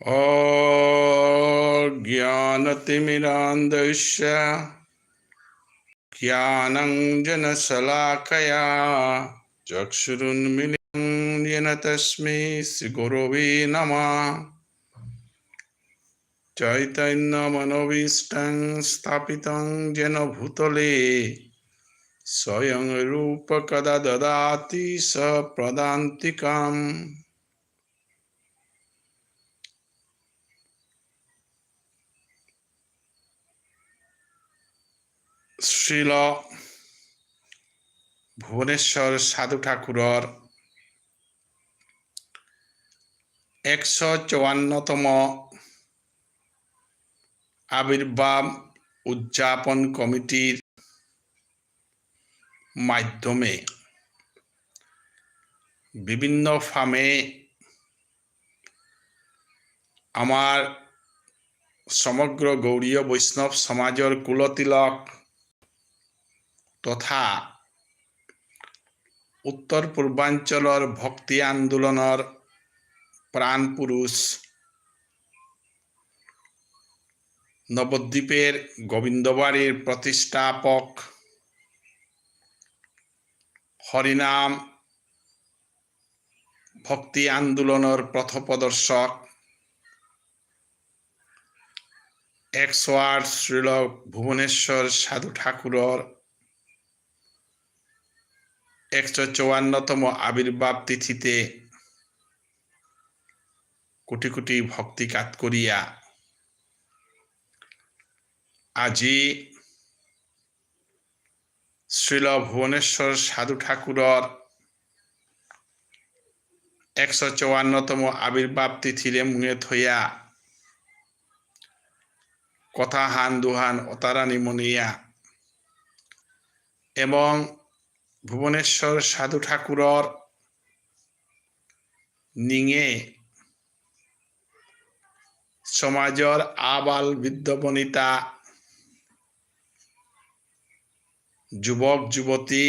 अज्ञानतिमिरान्धस्य ज्ञानाञ्जनशलाकया चक्षुरुन्मीलितं येन तस्मै श्रीगुरवे नमः। चैतन्यमनोभीष्टं स्थापितं येन भूतले स्वयं रूप कदा ददाति स प्रदान्तिकाम्। শ্রীল ভুবনেশ্বর সাধু ঠাকুরর 154তম আবির্ভাব উদযাপন কমিটির মাধ্যমে বিভিন্ন ফার্মে আমার সমগ্র গৌড়ীয় বৈষ্ণব সমাজৰ কুলতিলক তথা উত্তৰ পূৰ্বাঞ্চলৰ ভক্তি আন্দোলনৰ প্ৰাণ পুৰুষ নবদ্বীপের গোবিন্দবাড়ির প্রতিষ্ঠাপক হরিনাম ভক্তি আন্দোলনের পথপ্রদর্শক 108 শ্রীল ভুবনেশ্বর সাধু ঠাকুরর 154তম আবির্ভাব তিথিতে কোটি কোটি ভক্তিকাত করিয়া আজি শ্রীল ভুবনেশ্বর সাধু ঠাকুরর 154তম আবির্ভাব তিথিরে মুঙে থইয়া কথা হান দুহান অতারানি মনিয়া এবং ভুবনেশ্বর সাধু ঠাকুরর নিঙে সমাজৰ আবাল বৃদ্ধ বনিতা যুৱক যুৱতী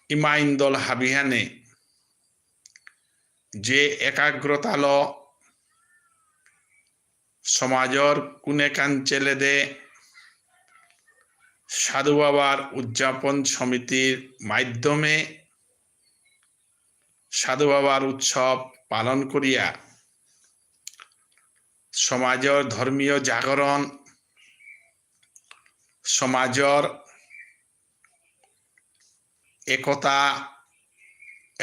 ইমাইন্দল হাবিহানে যে একাগ্রতাল সমাজৰ কোনে কাঞ্চেলে দে সাধু বাবার উদযাপন সমিতির মাধ্যমে সাধু বাবার উৎসব পালন করিয়া সমাজৰ ধর্মীয় জাগরণ সমাজৰ একতা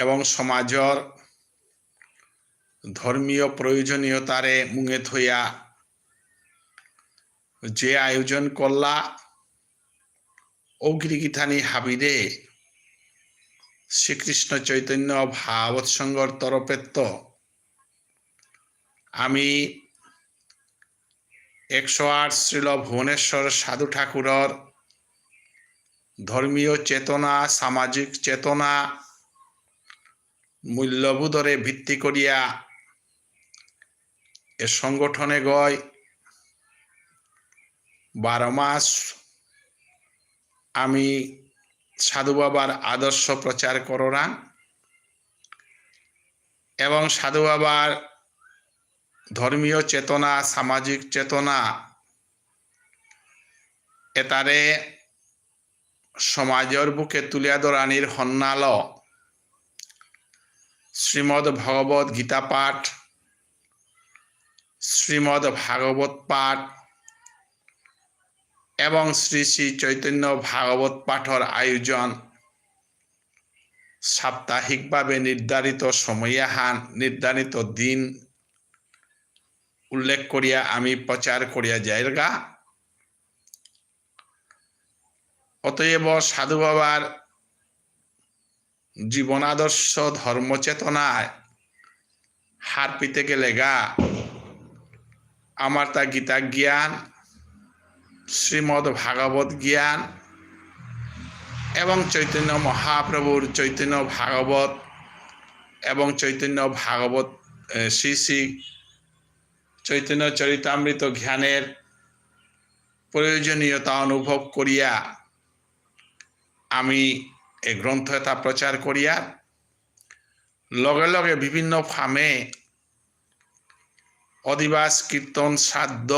এবং সমাজৰ ধর্মীয় প্রয়োজনীয়তারে মুঙে থইয়া যে আয়োজন করলা অগ্রিগীথানি হাবিরে শ্রীকৃষ্ণ চৈতন্য ভাগবত সংঘর তরফেত্ত আমি 108 শ্রীল ভুবনেশ্বর সাধু ঠাকুরর ধর্মীয় চেতনা সামাজিক চেতনা মূল্যবোধরে ভিত্তি করিয়া এ সংগঠনে গয় 12 মাস আমি সাধু বাবার আদর্শ প্রচার কররা এবং সাধু বাবার ধর্মীয় চেতনা সামাজিক চেতনা এতারে সমাজের বুকে তুলিয়া ধরানির হন্নাল শ্রীমদ ভগবত গীতা পাঠ শ্রীমদ ভাগবত পাঠ এবং শ্রী শ্রী চৈতন্য ভাগবত পাঠর আয়োজন সাপ্তাহিকভাবে নির্ধারিত সময়াহান নির্ধারিত দিন উল্লেখ করিয়া আমি প্রচার করিয়া যাইগা। অতএব সাধু বাবার জীবনাদর্শ ধর্মচেতনায় হার পিতে গেলে গা আমার তা গীতা জ্ঞান শ্রীমদ ভাগবত জ্ঞান এবং চৈতন্য মহাপ্রভুর চৈতন্য ভাগবত এবং চৈতন্য ভাগবত শ্রী শ্রী চৈতন্য চরিতামৃত জ্ঞানের প্রয়োজনীয়তা অনুভব করিয়া আমি এই গ্রন্থ এটা প্রচার করিয়া লগে লগে বিভিন্ন ফার্মে অধিবাস কীর্তন শ্রাদ্ধ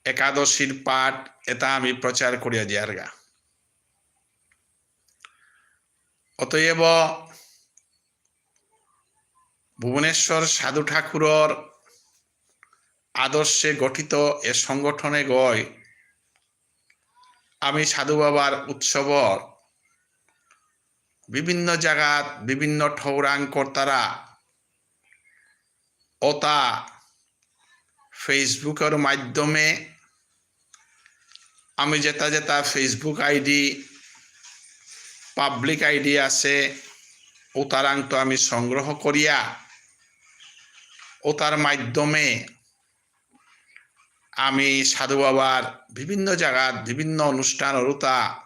একাদশীর পাঠ এটা আমি প্রচার করিয়া যারগা। অতএব ভুবনেশ্বর সাধু ঠাকুরর আদর্শে গঠিত এ সংগঠনে গয় আমি সাধু বাবার উৎসবর বিভিন্ন জায়গাত বিভিন্ন ঠৌরাং কর্তারা ওতা ফেসবুকের মাধ্যমে আমি যেটা যেটা ফেসবুক আইডি পাবলিক আইডি আছে ওতারাং তো আমি সংগ্রহ করিয়া ওতার মাধ্যমে আমি সাধু বাবার বিভিন্ন জায়গাত বিভিন্ন অনুষ্ঠান ওতা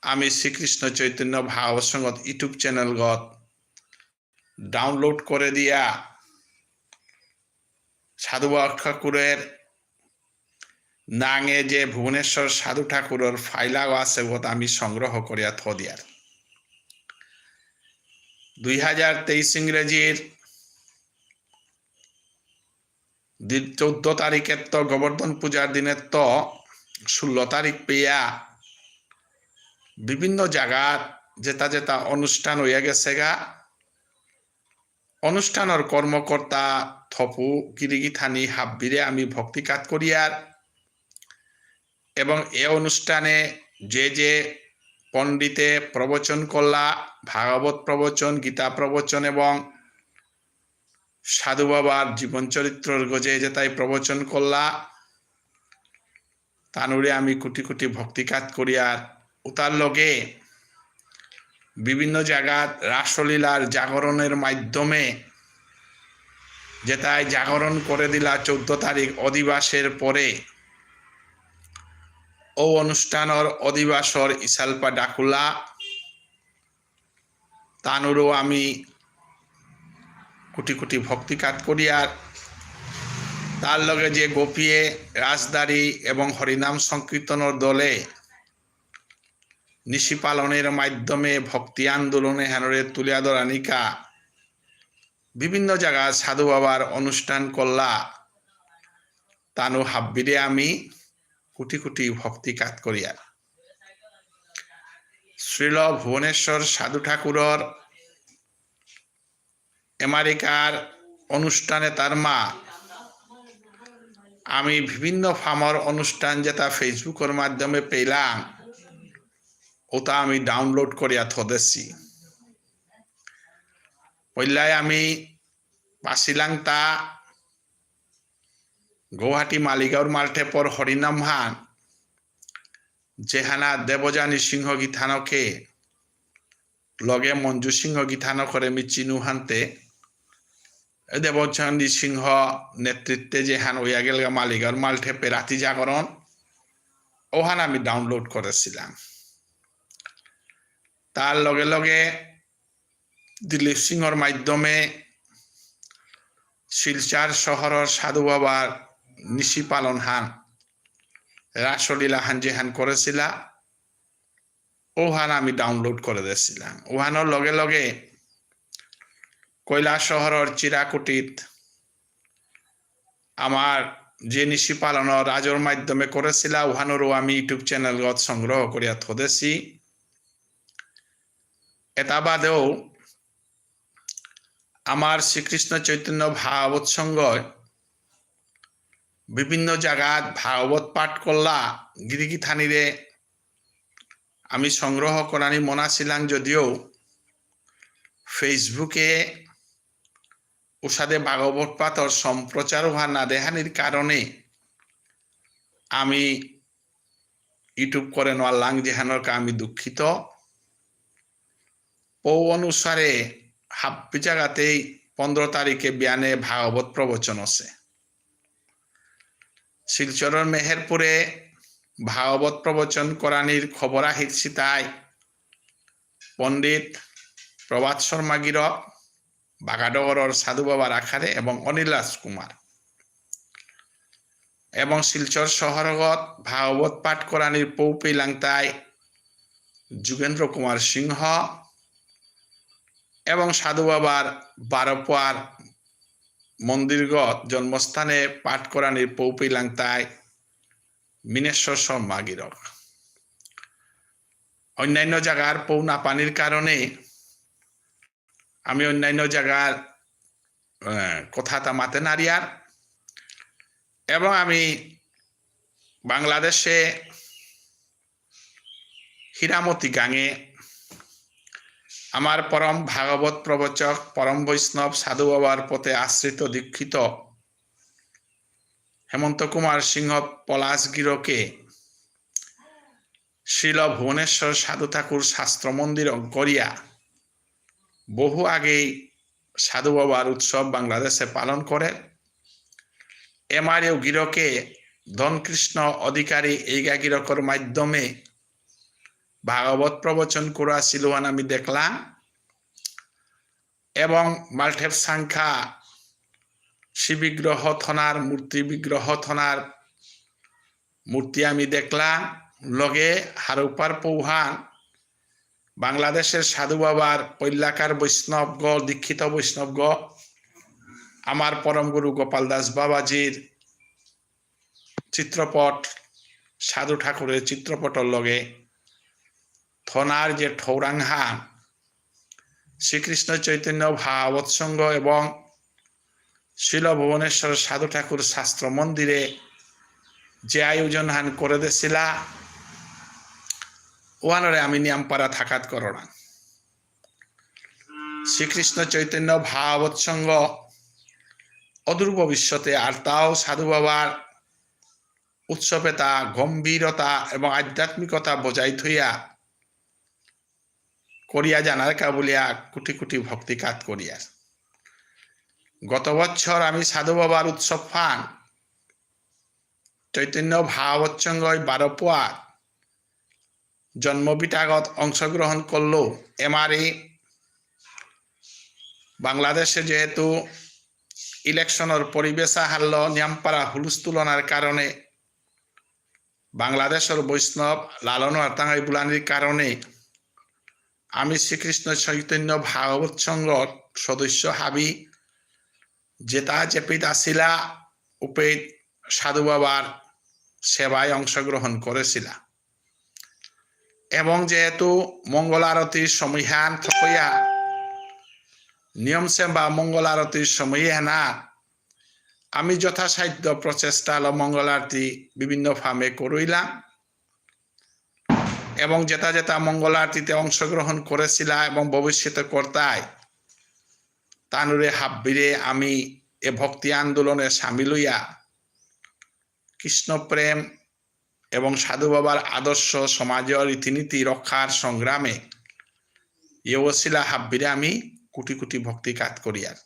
আমি শ্রীকৃষ্ণ চৈতন্য ভাগবত সংঘত ইউটিউব চ্যানেলগত ডাউনলোড করে দিয়া সাধু বাবা ঠাকুরের নাঙে যে ভুবনেশ্বর সাধু ঠাকুরের ফাইলাও আছে ওটা আমি সংগ্রহ করিয়া দিয়ার 2023 ইংরেজির 14 তারিখের তো গোবর্ধন পূজার দিনের তো 16 তারিখ পেয়া বিভিন্ন জায়গার যেটা যেটা অনুষ্ঠান হইয়া গেছে গা অনুষ্ঠানের কর্মকর্তা থপু গিরিগিথানি হাব্বিরে আমি ভক্তিকাত করিয়ার এবং এ অনুষ্ঠানে যে যে পণ্ডিতে প্রবচন করলা ভাগবত প্রবচন গীতা প্রবচন এবং সাধু বাবার জীবন চরিত্রর গজে যেটাই প্রবচন করলা তানুরে আমি কোটি কোটি ভক্তিকাত করিয়ার উতার লগে বিভিন্ন জায়গাত রাসলীলার জাগরণের মাধ্যমে যেটাই জাগরণ করে দিলা 14 তারিখ অধিবাসের পরে ও অনুষ্ঠানের অধিবাসর ইসালপা ডাকুলা তানুরও আমি কোটি কোটি ভক্তিকাত করিয়ার তার লগে যে গোপিয়ে রাজদারি এবং হরিনাম সংকীর্তনের দলে নিশি পালনের মাধ্যমে ভক্তি আন্দোলনে হেনরে তুলিয়া ধরানিকা বিভিন্ন জায়গা সাধু বাবার অনুষ্ঠান করলা তানু হাব্বিরে আমি কোটি কোটি ভক্তিকাত করিয়ার শ্রীল ভুবনেশ্বর সাধু ঠাকুরর আমেরিকার অনুষ্ঠানে তার মা আমি বিভিন্ন ফার্মার অনুষ্ঠান যেটা ফেসবুকের মাধ্যমে পেলাম ওটা আমি ডাউনলোড করিয়া থদেছি পইলায় আমি পাছিলাং তা গুয়াহাটি মালিগাঁওর মাল্টেপর হরিনাম হান যেহানা দেবযানী সিংহ গীথানকে লগে মঞ্জু সিংহ গীথান করে আমি চিনু হানতে দেবযানী সিংহ নেতৃত্বে যেহান ওয়া গেলগা মালিগাঁওর মাল্টেপে রাতি জাগরণ ওহান আমি ডাউনলোড করেছিলাম তার লগে লগে দিলীপ সিংহর মাধ্যমে শিলচার শহরের সাধু বাবার নিশি পালন হান রাসলীলা হান যেহান করেছিলা ওহান আমি ডাউনলোড করে দিয়েছিলাম ওহানোর লগে লগে কৈলাস শহরের চিরাকুটিত আমার যে নিশি পালন রাজর মাধ্যমে করেছিলা ওহানোরও আমি ইউটিউব চ্যানেলগত সংগ্রহ করিয়া থদেছি এটা বাদেও আমার শ্রীকৃষ্ণ চৈতন্য ভাগবত সংঘ বিভিন্ন জায়গাত ভাগবত পাঠ করলা গিরিগিথানিরে আমি সংগ্রহ করানি মনা ছিলাম যদিও ফেসবুকে ওসাদে ভাগবত পাঠর সম্প্রচার হওয়া না দেহানির কারণে আমি ইউটিউব করে নোয়াল্লাং যেহানরকে আমি দুঃখিত ও অনুসারে হাব্বি জায়গাতেই 15 তারিখে বিয়ানে ভাগবত প্রবচন আছে শিলচরের মেহেরপুরে ভাগবত প্রবচন করানির খবর আহিছি তাই পণ্ডিত প্রভাত শর্মা গির বাগাডগরের সাধু বাবার আখারে এবং অনিল রাজকুমার এবং শিলচর শহরগত ভাগবত পাঠ করানির পৌপিলাং তাই যোগেন্দ্র কুমার সিংহ এবং সাধু বাবার 12 পোয়ার মন্দিরগত জন্মস্থানে পাঠ করানির পৌপি লাংতায় মিনেশ্বর শর্মা গিরক অন্যান্য জায়গার পৌনা পানির কারণে আমি অন্যান্য জায়গার কথা তামাতে নারিয়ার এবং আমি বাংলাদেশে হীরামতি গাঙে আমার পরম ভাগবত প্রবচক পরম বৈষ্ণব সাধু বাবার পথে আশ্রিত দীক্ষিত হেমন্ত কুমার সিংহ পলাশগিরকে শিল ভুবনেশ্বর সাধু ঠাকুর শাস্ত্র মন্দির করিয়া বহু আগেই সাধু বাবার উৎসব বাংলাদেশে পালন করে এমারেও গিরকে ধনকৃষ্ণ অধিকারী এইগা গিরকর মাধ্যমে ভাগবত প্রবচন করা সিলুয়ান আমি দেখলাম এবং মাল্টেপ সংখ্যা শিবিগ্রহ থনার মূর্তি বিগ্রহ থনার মূর্তি আমি দেখলাম লগে হারুপার পৌহান বাংলাদেশের সাধু বাবার পৈলাকার বৈষ্ণবগ দীক্ষিত বৈষ্ণবগ আমার পরম গুরু গোপাল দাস বাবাজির চিত্রপট সাধু ঠাকুরের চিত্রপটর লগে থনার যে ঠৌরাংহা শ্রীকৃষ্ণ চৈতন্য ভাগবত সংঘ এবং শিল ভুবনেশ্বর সাধু ঠাকুর শাস্ত্র মন্দিরে যে আয়োজন হান করে দিছিলা ওয়ানরে আমি নিয়ামপাড়া থাকাত করোনা শ্রীকৃষ্ণ চৈতন্য ভাগবত সংঘ অদূর ভবিষ্যতে আর তাও সাধু বাবার উৎসবে তা গম্ভীরতা এবং আধ্যাত্মিকতা বজাই থইয়া করিয়া জানার কাবুলিয়া কোটি কোটি ভক্তি কাত করিয়া গত বছর আমি সাধু বাবার উৎসব ফান চৈতন্য ভাগবত সংঘ 12 পোয়া জন্মবিটাগত অংশগ্রহণ করলেও এমারি বাংলাদেশে যেহেতু ইলেকশনের পরিবেশ হারল নিয়ামপাড়া হুলস্থুলনার কারণে বাংলাদেশের বৈষ্ণব লালন আর্তাঙ্গাই বুলানির কারণে আমি শ্রীকৃষ্ণ চৈতন্য ভাগবত সংঘর সদস্য হাবি যেটা জেপিত আসিলা উপেত সাধু বাবার সেবায় অংশগ্রহণ করেছিলা এবং যেহেতু মঙ্গল আরতির সময়ান থকইয়া নিয়ম সেবা মঙ্গল আরতির সময় না আমি যথাসাধ্য প্রচেষ্টা মঙ্গল আরতি বিভিন্ন ফার্মে করইলাম এবং যেটা যেটা মঙ্গল আরতিতে অংশগ্রহণ করেছিলা এবং ভবিষ্যতে করতাই তানুরে হাব্বিরে আমি এ ভক্তি আন্দোলনে সামিল হইয়া কৃষ্ণ প্রেম এবং সাধু বাবার আদর্শ সমাজের রীতিনীতি রক্ষার সংগ্রামে এ ওসিলা হাব্বিরে আমি কোটি কোটি ভক্তি কাত করিয়ার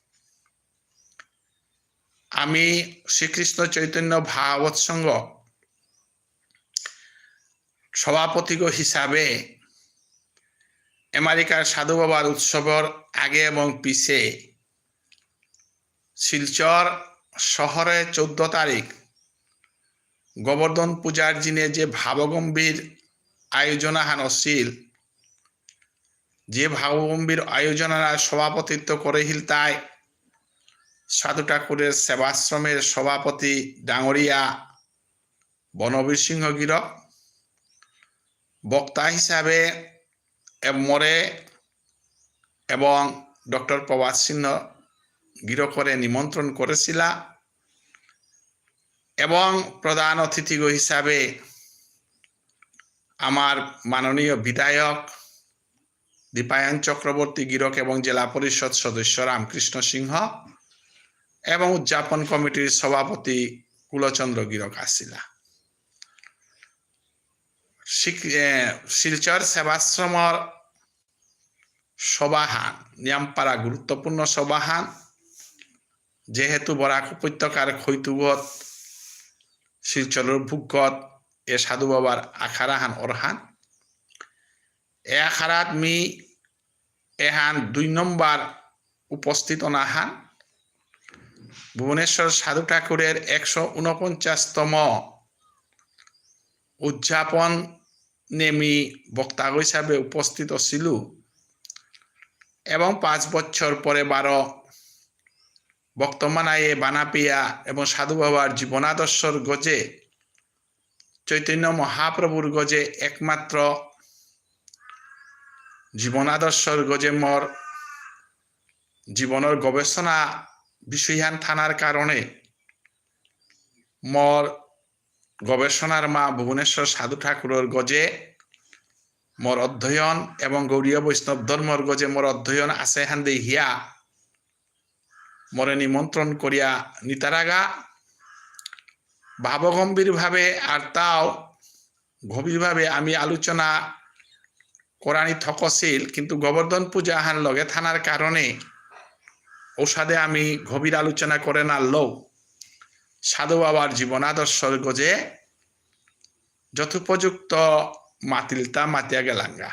আমি শ্রীকৃষ্ণ চৈতন্য ভাগবত সংঘ সভাপতি হিসাবে আমেরিকার সাধু বাবার উৎসবের আগে এবং পিছে শিলচর শহরে 14 তারিখ গোবর্ধন পূজার দিনে যে ভাবগম্ভীর আয়োজনা হান অছিল যে ভাবগম্ভীর আয়োজনার সভাপতিত্ব করে হিলতায় সাধু ঠাকুরের সেবাশ্রমের সভাপতি ডাঙরিয়া বনবীর সিংহ গিরক বক্তা হিসাবে মরে এবং ডক্টর প্রভাত সিংহ গিরকরে নিমন্ত্রণ করেছিলা এবং প্রধান অতিথি হিসাবে আমার মাননীয় বিধায়ক দীপায়ন চক্রবর্তী গিরক এবং জেলা পরিষদ সদস্য রামকৃষ্ণ সিংহ এবং উদযাপন কমিটির সভাপতি কুলচন্দ্র গিরক আসিলা শিলচর সেবাশ্রমর সভাহান নিয়ামপাড়া গুরুত্বপূর্ণ সভাহান যেহেতু বরাক উপত্যকার খৈতুগত শিলচরের ভূগত এ সাধু বাবার আখারাহান অরহান এ আখারাত মি এহান 2 নম্বর উপস্থিত অনাহান ভুবনেশ্বর সাধু ঠাকুরের 149তম উদযাপন নেমি বক্তা হিসাবে উপস্থিত ছিল এবং 5 বছর পরে 12 বর্তমানায়ে বানাপিয়া এবং সাধু বাবার জীবনাদর্শর গজে চৈতন্য মহাপ্রভুর গজে একমাত্র জীবনাদর্শর গজে মোর জীবনের গবেষণা বিষয়ান থানার কারণে মোর গবেষণার মা ভুবনেশ্বর সাধু ঠাকুরের গজে মোর অধ্যয়ন এবং গৌড়ীয় বৈষ্ণব ধর্মর গজে মোর অধ্যয়ন আছে হান্দে হিয়া মরে নিমন্ত্রণ করিয়া নিতারাগা ভাবগম্ভীরভাবে আর তাও গভীরভাবে আমি আলোচনা করানি থকছিল কিন্তু গোবর্ধন পূজা হান লগে থানার কারণে ওসাদে আমি গভীর আলোচনা করে নাড়লেও সাধু বাবার জীবনাদর্শর গজে যথোপযুক্ত মাতিলতা মাতিয়া গেলাঙ্গা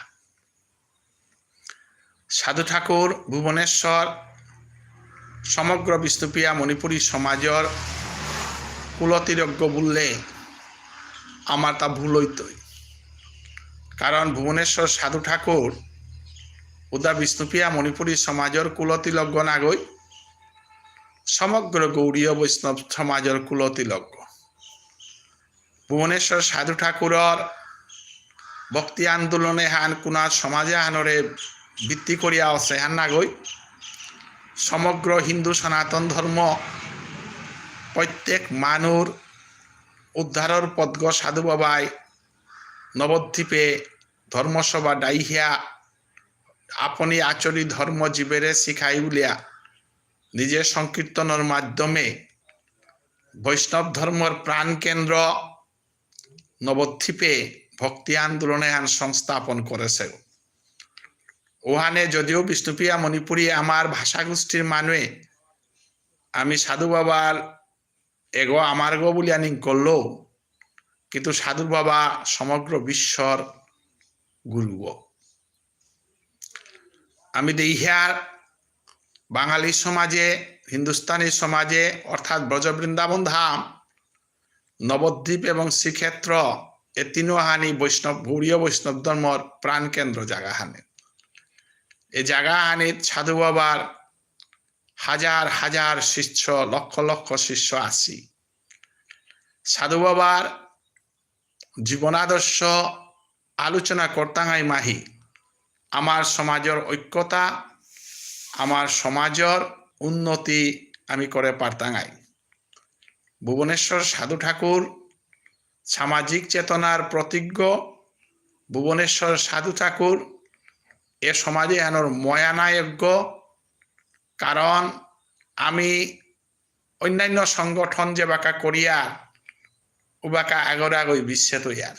সাধু ঠাকুর ভুবনেশ্বর সমগ্র বিষ্ণুপ্রিয়া মণিপুরী সমাজের কুলতিরজ্ঞ বললে আমার তা ভুল হইতই কারণ ভুবনেশ্বর সাধু ঠাকুর উদা বিষ্ণুপ্রিয়া মণিপুরী সমাজের কুলতিলজ্ঞ নাগই সমগ্র গৌড়ীয় বৈষ্ণব সমাজের কুলতিলজ্ঞ ভুবনেশ্বর সাধু ঠাকুরের ভক্তি আন্দোলনে হান কুনা সমাজে হানরে ভিত্তি করিয়া আছে হান নাগই সমগ্র হিন্দু সনাতন ধর্ম প্রত্যেক মানুর উদ্ধারের পদ্গ সাধু বাবাই নবদ্বীপে ধর্মসভা ডাইহিয়া আপনি আচরি ধর্ম জীবেরে শিখাই উলিয়া নিজের সংকীর্তনের মাধ্যমে বৈষ্ণব ধর্মের প্রাণকেন্দ্র নবদ্বীপে ভক্তি আন্দোলনে আন সংস্থাপন করেছে ওখানে যদিও বিষ্ণুপ্রিয়া মণিপুরী আমার ভাষাগোষ্ঠীর মানুয়ে আমি সাধু বাবার এগো আমার গো বলি আনি করলেও কিন্তু সাধু বাবা সমগ্র বিশ্বর গুরু আমি দেহিয়ার বাঙালি সমাজে হিন্দুস্তানি সমাজে অর্থাৎ ব্রজবৃন্দাবন ধাম নবদ্বীপ এবং শ্রীক্ষেত্র এ তিনহানি বৈষ্ণব গৌড়ীয় বৈষ্ণব ধর্মর প্রাণকেন্দ্র জাগাহানি এই জাগাহানিত সাধু বাবার হাজার হাজার শিষ্য লক্ষ লক্ষ শিষ্য আসি সাধু বাবার জীবনাদর্শ আলোচনা করতাঙাই মাহি আমার সমাজের ঐক্যতা আমার সমাজের উন্নতি আমি করে পারতাঙাই ভুবনেশ্বর সাধু ঠাকুর সামাজিক চেতনার প্রতিজ্ঞ ভুবনেশ্বর সাধু ঠাকুর এ সমাজে আনোর ময়ানায়জ্ঞ কারণ আমি অন্যান্য সংগঠন যে বাঁকা করিয়া ও বাঁকা আগরে আগই বিচ্ছেদ হইয়ার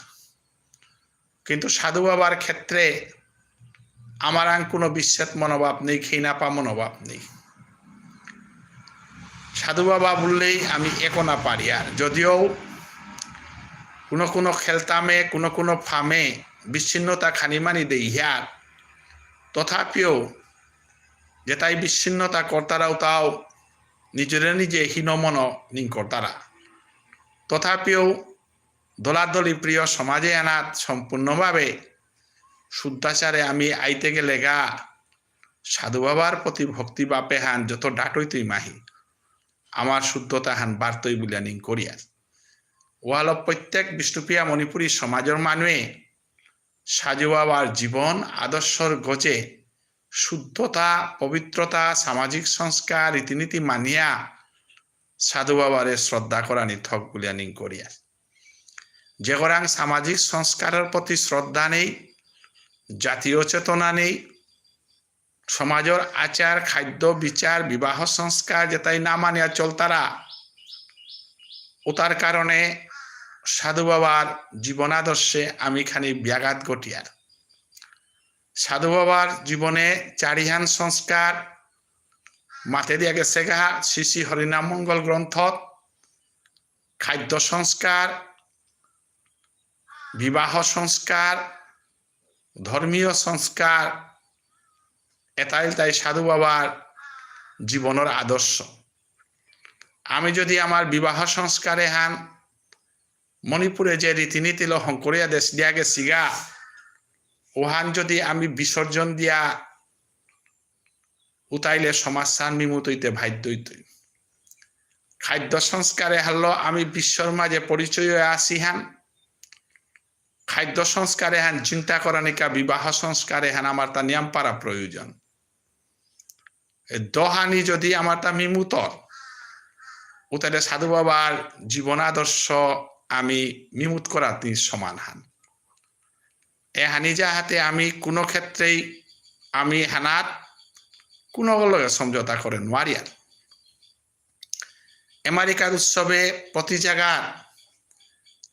কিন্তু সাধু বাবার ক্ষেত্রে আমার আং কোনো বিচ্ছেদ মনোভাব নেই ঘৃণাপা মনোভাব নেই সাধু বাবা বললেই আমি একোনা পারি আর যদিও কোনো কোনো খেলতামে কোনো কোনো ফামে বিচ্ছিন্নতা খানিমানি দেই হিয়ার তথাপিও যে তাই বিচ্ছিন্নতা কর্তারাও তাও নিজেরা নিজে হীনমন নিন কর্তারা তথাপিও দলাদলি প্রিয় সমাজে আনাত সম্পূর্ণভাবে শুদ্ধাচারে আমি আইতে গেলে গা সাধু বাবার প্রতি ভক্তি বাপে হান যত ডাটই তুই মাহি আমার শুদ্ধতা হান বার্তই বলিয়া নিন করিয়ার ওয়াল প্রত্যেক বিষ্ণুপ্রিয়া মণিপুরী সমাজের মানুয়ে সাধু বাবার জীবন আদর্শর গজে শুদ্ধতা পবিত্রতা সামাজিক সংস্কার রীতিনীতি মানিয়া সাধু বাবারে শ্রদ্ধা করা নিথক বলিয়া নিন করিয়ার যে গরাং সামাজিক সংস্কারের প্রতি শ্রদ্ধা নেই জাতীয় চেতনা নেই সমাজের আচার খাদ্য বিচার বিবাহ সংস্কার যেটাই না মানিয়া চলতারা ও তার কারণে সাধু বাবার জীবনাদর্শে আমি খানি ব্যাঘাত ঘটিয়ার সাধু বাবার জীবনে চারিহান সংস্কার মাতে দিয়া গেছে গা শ্রী শ্রী হরিনাম মঙ্গল গ্রন্থত খাদ্য সংস্কার বিবাহ সংস্কার ধর্মীয় সংস্কার এটাই তাই সাধু বাবার জীবনের আদর্শ আমি যদি আমার বিবাহ সংস্কারে হান মণিপুরে যে রীতিনীতি লহং করিয়া দেশ দিয়া গেছি গা ওহান যদি আমি বিসর্জন দিয়া উতাইলে সমাজ সান বিমুত হইতে বাধ্য হইতই খাদ্য সংস্কারে হারলো আমি বিশ্বর মাঝে পরিচয় হয়ে আসি হান খাদ্য সংস্কারে হান চিন্তা করানিকা বিবাহ সংস্কারে হান আমার তা নিয়ম পারা প্রয়োজন দহানি যদি আমার তা মিমুতর উতারে সাধু বাবার জীবনাদর্শ আমি মিমুত করা তিনি সমান হান এ হানি যাহাতে আমি কোনো ক্ষেত্রেই আমি হানাত কোনো লগে সমঝোতা করে নোৱাৰি আর আমেরিকার উৎসবে প্রতি জায়গার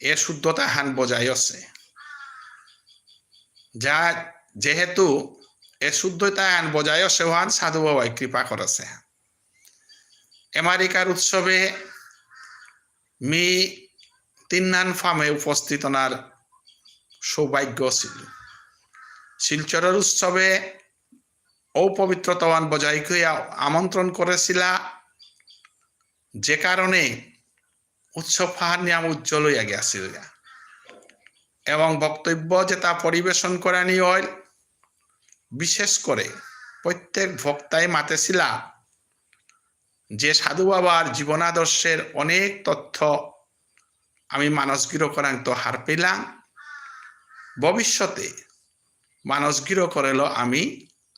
এ শুদ্ধতা হান বজায় আছে যা যেহেতু এ শুদ্ধতা হান বজায় আছে হান সাধু বাবাই কৃপা করেছে আমেরিকার উৎসবে মি তিন্নান ফার্মে উপস্থিত ওনার সৌভাগ্য ছিল শিলচরের উৎসবে অপবিত্রতাবান বজায় হইয়া আমন্ত্রণ করেছিলা যে কারণে উৎসব ফাহার নিয়ম উজ্জ্বল হইয়া গিয়াছিল এবং বক্তব্য যেটা পরিবেশন করানি হয় বিশেষ করে প্রত্যেক বক্তাই মাতেছিলা যে সাধু বাবার জীবনাদর্শের অনেক তথ্য আমি মানসগির করান্ত হার পেলাম ভবিষ্যতে মানসগির করেল আমি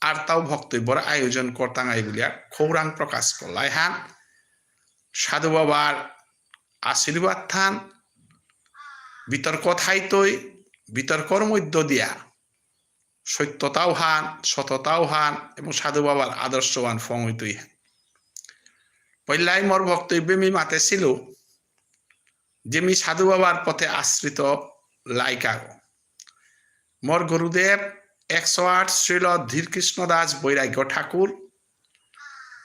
আর তাও বক্তব্যর আয়োজন করতাম এই বলিয়া খৌরাং প্রকাশ করলাই হান সাধু বাবার আশীর্বাদ থান বিতর্ক থাইতই বিতর্কর মধ্য দিয়া সত্যতাও হান সততাও হান এবং সাধু বাবার আদর্শবান ফংইতই হান পল্লাই মোর বক্তব্যে মি মাতেছিল যে মি সাধু বাবার পথে আশ্রিত লাইকাগ মোর গুরুদেব 108 শ্রীল ধীরকৃষ্ণ দাস বৈরাগ্য ঠাকুর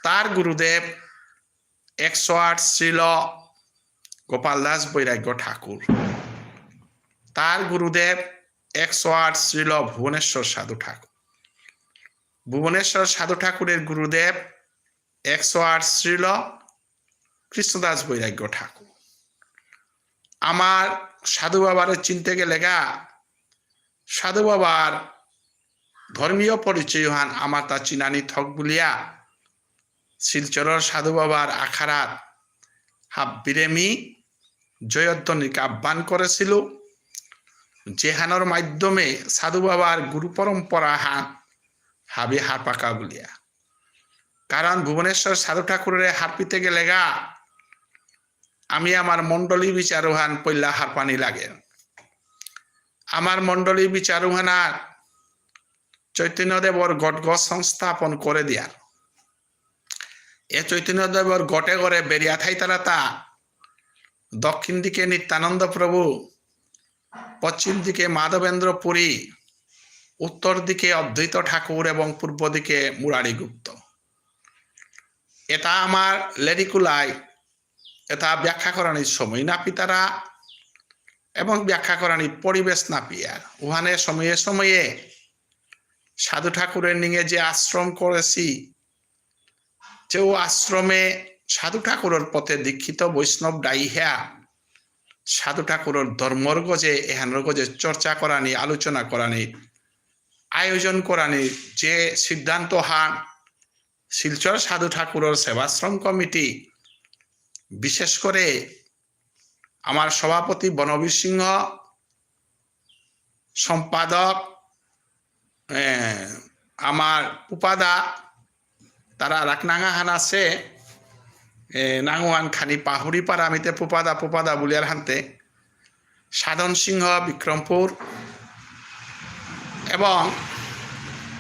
তার গুরুদেব 108 শ্রীল গোপাল দাস বৈরাগ্য ঠাকুর তার গুরুদেব 108 শ্রীল ভুবনেশ্বর সাধু ঠাকুর ভুবনেশ্বর সাধু ঠাকুরের গুরুদেব 108 শ্রীল কৃষ্ণদাস বৈরাগ্য ঠাকুর আমার সাধু বাবার চিনতে গেলে গা সাধু বাবার ধর্মীয় পরিচয় হান আমার তা চিনানি থক বলিয়া শিলচরের সাধু বাবার আখাড়াত হাব বিরেমি জয়ধ্বনিকে আহ্বান করেছিল যেহানোর মাধ্যমে সাধু বাবার গুরু পরম্পরা হান হাবি হার পাকা বলিয়া কারণ ভুবনেশ্বর সাধু ঠাকুরের হার পিতে গেলে গা আমি আমার মন্ডলী বিচারুহান পল্লা হার পানি লাগে আমার মন্ডলী বিচারুহানার চৈতন্যদেবর গটগ সংস্থাপন করে দিয়ার এ চৈতন্যদেবর গটে গড়ে বেরিয়া থাইতারা তা দক্ষিণ দিকে নিত্যানন্দ প্রভু পশ্চিম দিকে মাধবেন্দ্র পুরী উত্তর দিকে অদ্বৈত ঠাকুর এবং পূর্ব দিকে মুরারি গুপ্ত এটা আমার লেরিকুলায় এটা ব্যাখ্যা করানির সময় না পিতারা এবং ব্যাখ্যা করানির পরিবেশ না পিয়ার উহানে সময়ে সময়ে সাধু ঠাকুরের নিয়ে যে আশ্রম করেছি যে ও আশ্রমে সাধু ঠাকুরের পথে দীক্ষিত বৈষ্ণব ডাইহা সাধু ঠাকুরের ধর্মর গজে এহানোর গজে চর্চা করানি আলোচনা করানি আয়োজন করানি যে সিদ্ধান্ত হান শিলচর সাধু ঠাকুরের সেবাশ্রম কমিটি বিশেষ করে আমার সভাপতি বনবীর সিংহ সম্পাদক আমার উপাদা তারা রাখনাঙ্গা হান আছে নাঙ্গুয়ান খানি পাহুরি পাড়া আমিতে পুপাদা বুলিয়ার হানতে সাধন সিংহ বিক্রমপুর এবং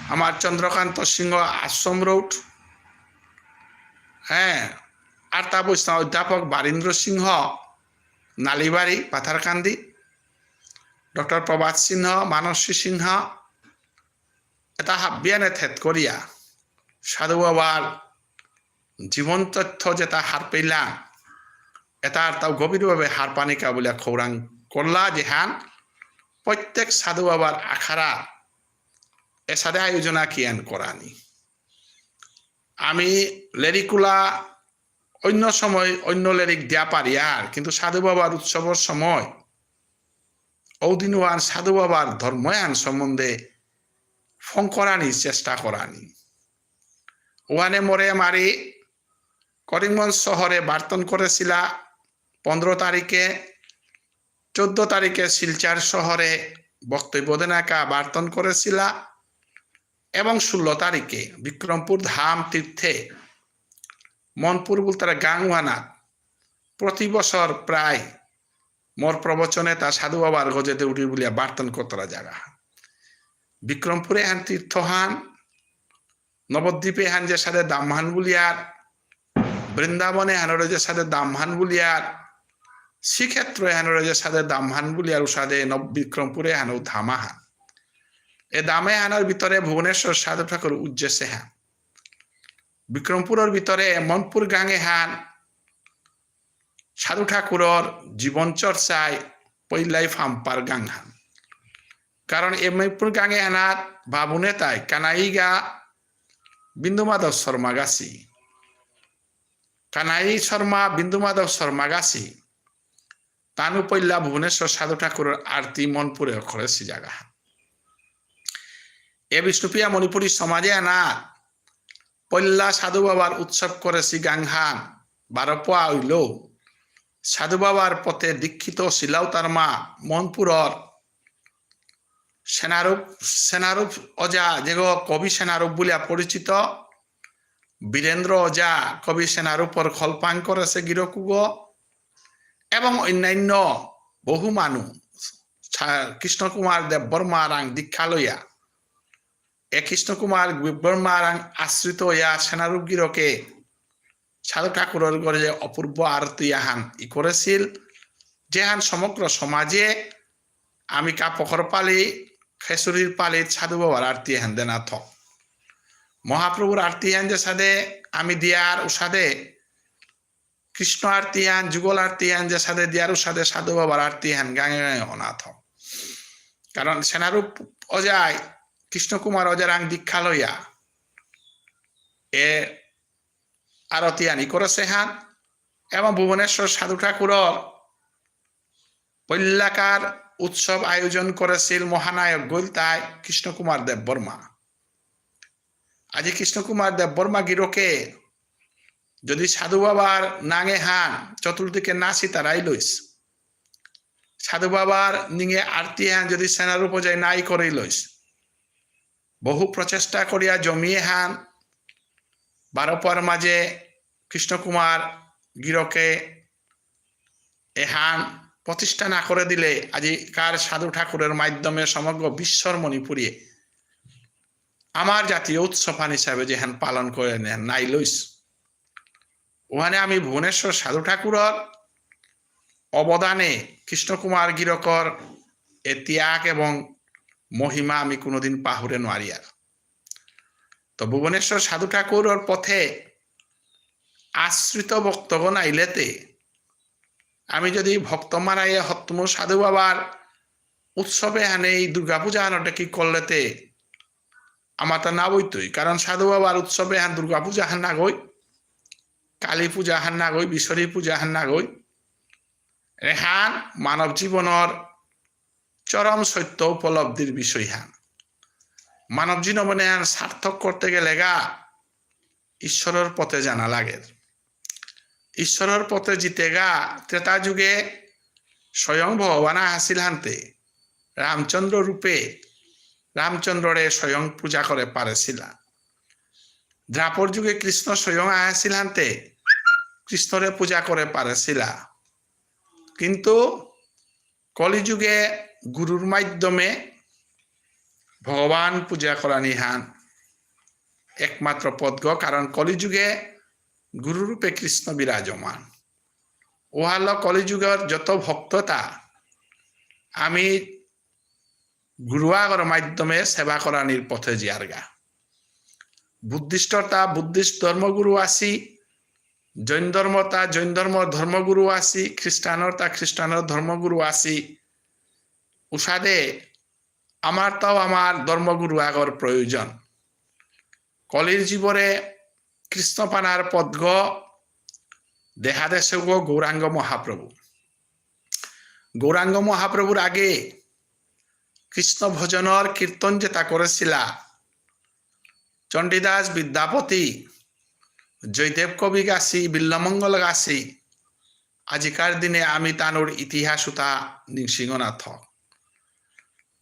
আমার চন্দ্রকান্ত সিংহ আশ্রম রোড আর তা বৈষ্ণব অধ্যাপক বারীন্দ্র সিংহ নালিবাড়ি পাথারকান্দি ডক্টর প্রভাত সিংহ মানসী সিংহ এটা হাবিয়ানে থেত করিয়া সাধু বাবার জীবন তথ্য যেটা হার পেলাম এটা তাও গভীরভাবে হার পানিকা বলিয়া খৌরাং করলা যে হান প্রত্যেক সাধু বাবার আখাড়া এসাদে আয়োজনা কিয়ান করানি আমি লেরিকুলা অন্য সময় অন্য লেরিক দিয়া পারি আর কিন্তু সাধু বাবার উৎসবের সময় ঔদিনওয়ান সাধু বাবার ধর্ময়ান সম্বন্ধে ফোন করানি চেষ্টা করানি ওখানে মরে মারি করিমগঞ্জ শহরে বার্তন করেছিল 15 তারিখে, 14 তারিখে শিলচর শহরে বক্তব্য দেনাকা বার্তন করেছিল এবং 16 তারিখে বিক্রমপুর ধাম তীর্থে মনপুর বুলতারা গাংওয়ানা প্রতি বছর প্রায় মোর প্রবচনে তা সাধু বাবার গজেতে উঠি বলিয়া বার্তন কতরা জায়গা বিক্রমপুরে হান তীর্থহান নবদ্বীপে হান যে সাথে দামহান বুলিয়ার বৃন্দাবনে হানোর যে সাথে দামহান বুলিয়ার শ্রীক্ষেত্র হানোর যে সাথে দামহান বুলিয়ার উসাদে বিক্রমপুরে হানো ধামাহান এ দামে হানার ভিতরে ভুবনেশ্বর সাধু ঠাকুর উজ্জেসে হান বিক্রমপুরের ভিতরে মনপুর গাঙে হান সাধু ঠাকুরর জীবন চর্চায় পৈলাই ফাম্পার গাং হান কারণ এ মনপুর গাঙে হানাত বাবুনে তাই কানাইগা বিন্দু মাধব শর্মা গাছি কানাই শর্মা বিন্দু মাধব শর্মা গাছি তানু পৈলা ভুবনেশ্বর সাধু ঠাকুরের আরতি মনপুরে করেছি জায়গা এ বিষ্ণুপ্রিয়া মণিপুরী সমাজে আনাত পৈলা সাধু বাবার উৎসব করেছি গাংহান 12 পোয়া হইল সাধু বাবার পথে দীক্ষিত শিলাও তার মা মনপুরর সেনারূপ অজা যে কবি সেনারূপ বলিয়া পরিচিত বীরেন্দ্র অজা কবি সেনারূপর খলপাং করেছে গিরকুগ এবং অন্যান্য বহু মানুষ কৃষ্ণকুমার দেববর্মা রাং দীক্ষা লইয়া এ কৃষ্ণকুমার দেববর্মা রাং আশ্রিত হইয়া সেনারূপ গিরকে সাধু ঠাকুরের গড়ে অপূর্ব আরতি আহান ই করেছিল যেহান সমগ্র সমাজে আমি কাপখর পালি খেসুরির পালিত সাধু বাবার আরতি হান দেনা থক মহাপ্রভুর আরতি হান যে সাদে আমি দিয়ার উসাদে কৃষ্ণ আরতি হান যুগল আরতি হান যে সাদে দিয়ার উসাদে সাধু বাবার আরতি হান গাঙে গাঙে অনাথ কারণ সেনারূপ অজায় কৃষ্ণকুমার অজারাং দীক্ষা লইয়া এ আরতি আনি করেছে হান এবং ভুবনেশ্বর সাধু ঠাকুরর পৈলাকার উৎসব আয়োজন করেছিল মহানায়ক গোলতাই কৃষ্ণকুমার দেববর্মা আজি কৃষ্ণকুমার দেববর্মা গিরকে যদি সাধু বাবার নাঙে হান চতুর্দিকে নাচি তারাই লইস সাধু বাবার নিঙে আরতি হান যদি সেনারূপ যায় নাই করে লইস বহু প্রচেষ্টা করিয়া জমিয়ে হান 12 পোয়ার মাঝে কৃষ্ণকুমার গিরকে এহান প্রতিষ্ঠা না করে দিলে আজিকার সাধু ঠাকুরের মাধ্যমে সমগ্র বিশ্বর মণিপুরে আমার জাতীয় উৎসবান হিসাবে যেহান পালন করে নেন নাই লইস ওখানে আমি ভুবনেশ্বর সাধু ঠাকুরের অবদানে কৃষ্ণকুমার গিরকর এ ত্যাগ এবং মহিমা আমি কোনোদিন পাহুরে নোয়ারিয়ার তো ভুবনেশ্বর সাধু ঠাকুরের পথে আশ্রিত ভক্তগণ আইলেতে আমি যদি ভক্ত মারাইয়া হত্তম সাধু বাবার উৎসবে হানে এই দুর্গাপূজা হানটা কি করলেতে আমার তা না বইতই কারণ সাধু বাবার উৎসবে হান দুর্গাপূজা হান না গই কালী পূজা হান না গই বিশ্বরী পূজা হান না গই এহান মানব জীবনের চরম সত্য উপলব্ধির বিষয় হান মানব জীবনে হান সার্থক করতে গেলে গা ঈশ্বরের পথে জানা লাগে ঈশ্বরের পথে জিতে গা ত্রেতা যুগে স্বয়ং ভগবানা হাসিল হানতে রামচন্দ্র রূপে রামচন্দ্ররে স্বয়ং পূজা করে পারেছিল দ্রাপর যুগে কৃষ্ণ স্বয়ং আসিল হানতে কৃষ্ণরে পূজা করে পারেছিল কিন্তু কলিযুগে গুরুর মাধ্যমে ভগবান পূজা করা নিহান একমাত্র পদ্ম কারণ কলিযুগে গুরুরূপে কৃষ্ণ বিরাজমান ওহাল কলিযুগের যত ভক্ততা আমি গুরুয়াগর মাধ্যমে সেবা করানির পথে জিয়ারগা বুদ্ধিষ্টতা বুদ্ধিষ্ট ধর্মগুরু আসি জৈন ধর্মতা জৈন ধর্ম ধর্মগুরু আসি খ্রিস্টানর তা খ্রিস্টানর ধর্মগুরু আসি উষাদে আমার তাও আমার ধর্মগুরু আগর প্রয়োজন কলির জীবনে কৃষ্ণপানার পদ্ম দেহাদেশ গৌরাঙ্গ মহাপ্রভু গৌরাঙ্গ মহাপ্রভুর আগে কৃষ্ণ ভজনের কীর্তন যেটা করেছিল চণ্ডীদাস বিদ্যাপতি জয়দেব কবি গাছি বিল্লমঙ্গল গাছি আজিকার দিনে আমি তানোর ইতিহাস উতা নিংসিংনাথ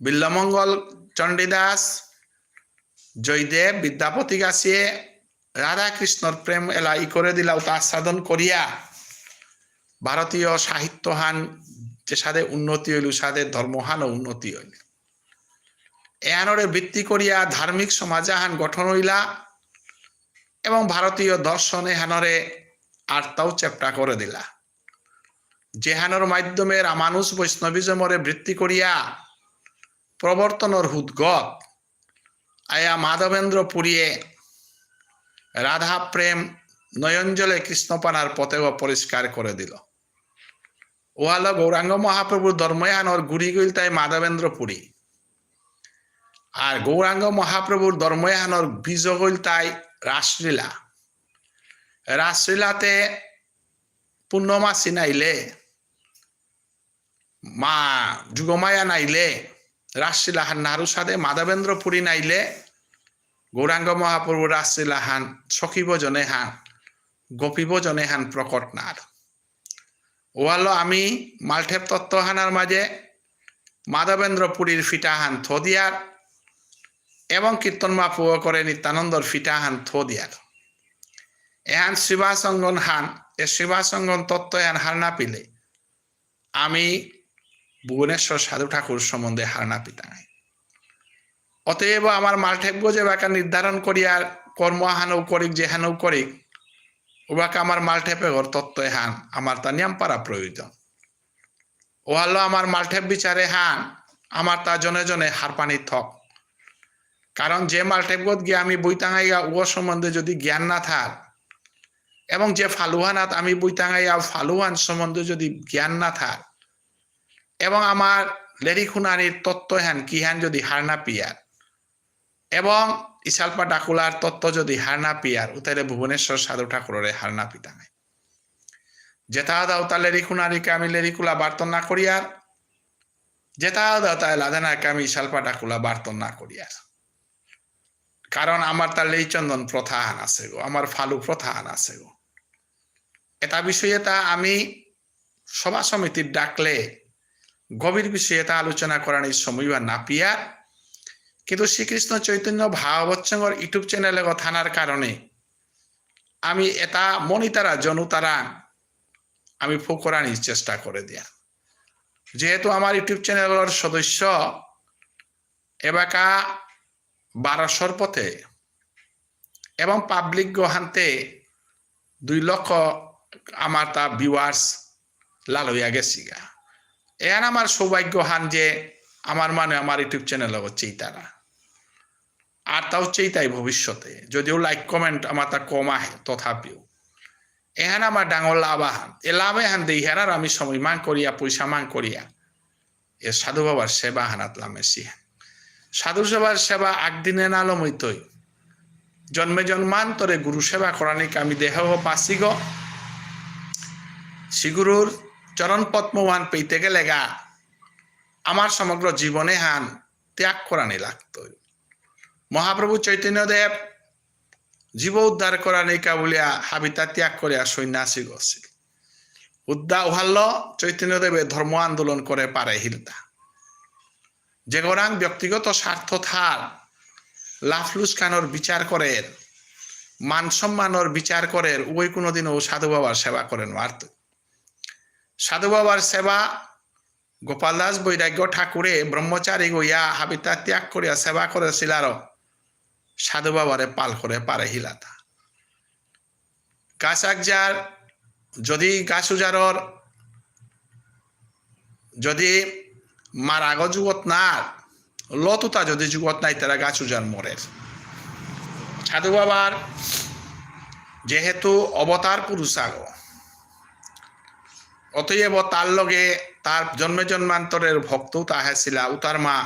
বিল্লমঙ্গল চণ্ডীদাস জয়দেব বিদ্যাপতি গাছিয়ে রাধা কৃষ্ণর প্রেম এলা ই করে দিলাও তা সাধন করিয়া ভারতীয় সাহিত্যহান যে সাদে উন্নতি হইল সাদে ধর্মহান উন্নতি হইল এহানরে ভিত্তি করিয়া ধার্মিক সমাজাহান গঠন হইলা এবং ভারতীয় দর্শনে হানরে আর্তাও চেপটা করে দিলা যেহানোর মাধ্যমে রামানুজ বৈষ্ণবিজমরে বৃত্তি করিয়া প্রবর্তনর হুদগত আয়া মাধবেন্দ্র পুরিয়ে রাধা প্রেম নয়নজলে কৃষ্ণপানার পথেও পরিষ্কার করে দিল ওহাল গৌরাঙ্গ মহাপ্রভুর ধর্ময়ানোর গুড়ি গইল তাই মাধবেন্দ্র পুরী আর গৌরাঙ্গ মহাপ্রভুর ধর্ময়ানোর বীজ গইল তাই রাসলীলা রাসলীলাতে পূর্ণমাসী নাইলে মা যুগমায়া নাইলে রাসলীলাহান নারু সাদে মাধবেন্দ্র পুরী নাইলে গৌরাঙ্গ মহাপ্রভু রাসলীলাহান সখিব জনে হান গোপীব জনে হান প্রকট নার ওয়ালো আমি মালঠেপ তত্ত্বহানার মাঝে মাধবেন্দ্র পুরীর ফিটাহান থো দিয়ার এবং কীর্তন মাপু করে নিত্যানন্দর ফিটাহান থো দিয়ার এহান শিবাসঙ্গন হান এ শিবাসঙ্গন তত্ত্ব এহান হার না পিলে আমি ভুবনেশ্বর সাধু ঠাকুর সম্বন্ধে হার না পিতাঙাই অতএব আমার মালঠেপ যে বাকা নির্ধারণ করিয়ার কর্ম হানও করিক যে হানও করিক ওবাকে আমার মালঠেপে ঘর তত্ত্ব হান আমার তা নিয়ম পারা প্রয়োজন ও হলো আমার মালঠেপ বিচারে হান আমার তা জনে জনে হার পানি থক কারণ যে মালঠেপগত গিয়ে আমি বইতাঙাইয়া ও সম্বন্ধে যদি জ্ঞান না থাক এবং যে ফালুহানাত আমি বইতাঙাইয়া ফালুহান সম্বন্ধে যদি জ্ঞান না থাক এবং আমার লেরিখুনানির তত্ত্ব হান কি হান যদি হার না পিয়ার এবং ইসালপা ডাকুলার তত্ত্ব যদি হার না পিয়ার উতাইলে ভুবনেশ্বর সাধু ঠাকুরের হার না পিতাঙাই যেথা দাও তা লেরিখুনারিকে আমি লেরিকুলা বার্তন না করিয়ার যেথা দাও তা লাদেনাকে আমি ইসালপা ডাকুলা বার্তন না করিয়ার কারণ আমার তার লেইচন্দন প্রথা হান আছে গো আমার ফালু প্রথা হান আছে গো এটা বিষয়ে তা আমি সভা সমিতির ডাকলে গভীর বিষয়ে তা আলোচনা করার এই সময় না পিয়ার কিন্তু শ্রীকৃষ্ণ চৈতন্য ভাগবতসঙ্গর ইউটিউব চ্যানেলে থানার কারণে আমি এটা মনিতারা জনুতারা আমি ফোকরানির চেষ্টা করে দিয়া যেহেতু আমার ইউটিউব চ্যানেলের সদস্য এবাকা 1200 পথে এবং পাবলিক গহান্তে 2 লক্ষ আমার তা ভিউয়ার্স লাল হইয়া গেছি গা এখানে আমার সৌভাগ্য হান যে আমার মানে আমার ইউটিউব চ্যানেল হচ্ছেই তারা আর তাও চেইতাই ভবিষ্যতে যদিও লাইক কমেন্ট আমার তা কম আহে তথাপিও এখানে আমার ডাঙর লাভ আহান এ লাভে হান দেই হেরার আমি সময় মান করিয়া পয়সা মান করিয়া এ সাধু বাবার সেবা হানাত লামেছি সাধু সেবার সেবা একদিনে নালমইতই জন্মে জন্মান্তরে গুরু সেবা করানিক আমি দেহ পাসি গো শ্রীগুরুর চরণ পদ্মবান পেইতে গেলে গা আমার সমগ্র জীবনে হান ত্যাগ করানি লাগতো মহাপ্রভু চৈতন্যদেব জীব উদ্ধার করানিকা বলিয়া হাবিতা ত্যাগ করিয়া সন্ন্যাসী গছিল উদ্ধার উহাল্য চৈতন্যদেবে ধর্ম আন্দোলন করে পারে হিলতা যে গরাং ব্যক্তিগত স্বার্থ থার লাফলুস খানোর বিচার করেন মান সম্মানোর বিচার করেন ওই কোনোদিনও সাধু বাবার সেবা করেন মারত সাধু বাবার সেবা গোপাল দাস বৈরাগ্য ঠাকুরে ব্রহ্মচারী গইয়া হাবিতা ত্যাগ করিয়া সেবা করেছিল আর সাধু বাবারে পাল করে পারে হিলাতা গাছ একজার যদি গাছ উজারর যদি মার আগ যুগত না লতুতা যদি যুগত নাই তারা গাছ উজার মরে সাধু বাবার যেহেতু অবতার পুরুষ আগ অতএব তার লগে তার জন্মে জন্মান্তরের ভক্তও তাহা ছিল উতার মা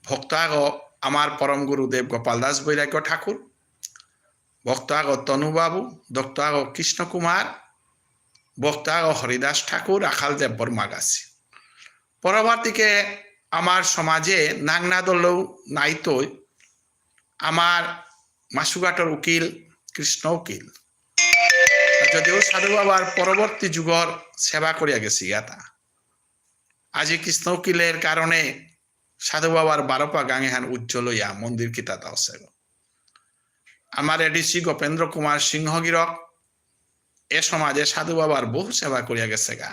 ভক্ত আগ আমার পরম গুরুদেব গোপাল দাস বৈরাগ্য ঠাকুর ভক্ত আগ তনুবাবু ভক্ত আগ কৃষ্ণ কুমার ভক্ত আগ হরিদাস ঠাকুর রাখাল দেব বর্মা গাছি পরবর্তীকে আমার সমাজে নাংনা দলেও নাইতই আমার মাসুঘাটর উকিল কৃষ্ণ উকিল যদিও সাধু বাবার পরবর্তী যুগর সেবা করিয়া গেছি গাতা আজি কৃষ্ণ উকিলের কারণে সাধু বাবার 12 পা গাঙে হান উজ্জ্বল হইয়া মন্দির কিতাতা আছে আমার এডিসি গোপেন্দ্র কুমার সিংহগিরক এ সমাজে সাধু বাবার বহু সেবা করিয়া গেছে গা